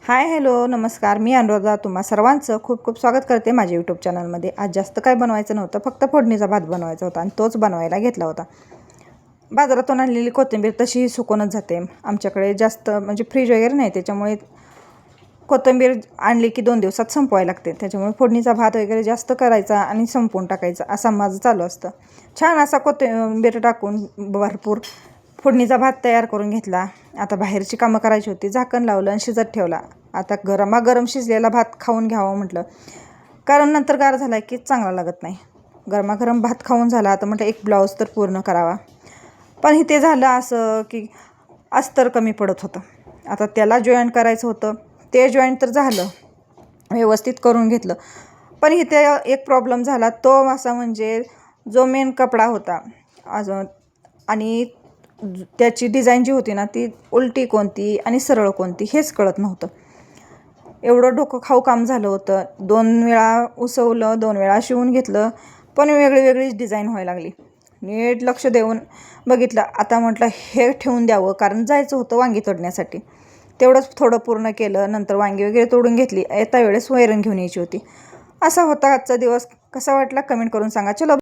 Hi hello नमस्कार, मी अनुराधा तुम्हा सर्वांचं खूप खूप स्वागत करते माझ्या यूट्यूब चॅनलमध्ये। आज जास्त काय बनवायचं नव्हतं, फक्त फोडणीचा भात बनवायचा होता आणि तोच बनवायला घेतला होता। बाजारातून आणलेली कोथिंबीर तशी सुकूनच जाते आमच्याकडे, जास्त म्हणजे फ्रीज वगैरे नाही, त्याच्यामुळे कोथिंबीर आणली की 2 दिवसात संपवायला लागते। त्याच्यामुळे फोडणीचा भात वगैरे जास्त करायचा आणि संपवून टाकायचा असं माझं चालू असतं। छान असा कोथिंबीर टाकून भरपूर फोडणीचा भात तयार करून घेतला। आता बाहेरची कामं करायची होती, झाकण लावलं आणि शिजत ठेवला। आता गरमागरम शिजलेला भात खाऊन घ्यावा म्हटलं, कारण नंतर गार झाला की चांगला लागत नाही। गरमागरम भात खाऊन झाला आता म्हटलं एक ब्लाऊज तर पूर्ण करावा, पण इथे झालं असं की अस्तर कमी पडत होतं। आता त्याला जॉईंट करायचं होतं, ते जॉईंट तर झालं, व्यवस्थित करून घेतलं, पण इथे एक प्रॉब्लेम झाला। तो असा म्हणजे जो मेन कपडा होता आणि त्याची डिझाईन जी होती ना, ती उलटी कोणती आणि सरळ कोणती हेच कळत नव्हतं। एवढं डोकं खाऊ काम झालं होतं। 2 वेळा उसवलं, 2 वेळा शिवून घेतलं, पण वेगळी वेगळीच डिझाईन व्हायला लागली। नीट लक्ष देऊन बघितलं, आता म्हटलं हे ठेवून द्यावं, कारण जायचं होतं वांगी तोडण्यासाठी। तेवढंच थोडं पूर्ण केलं, नंतर वांगी वगैरे तोडून घेतली, येता वेळेस वैरण घेऊन यायची होती। असा होता आजचा दिवस। कसा वाटला कमेंट करून सांगा। चलो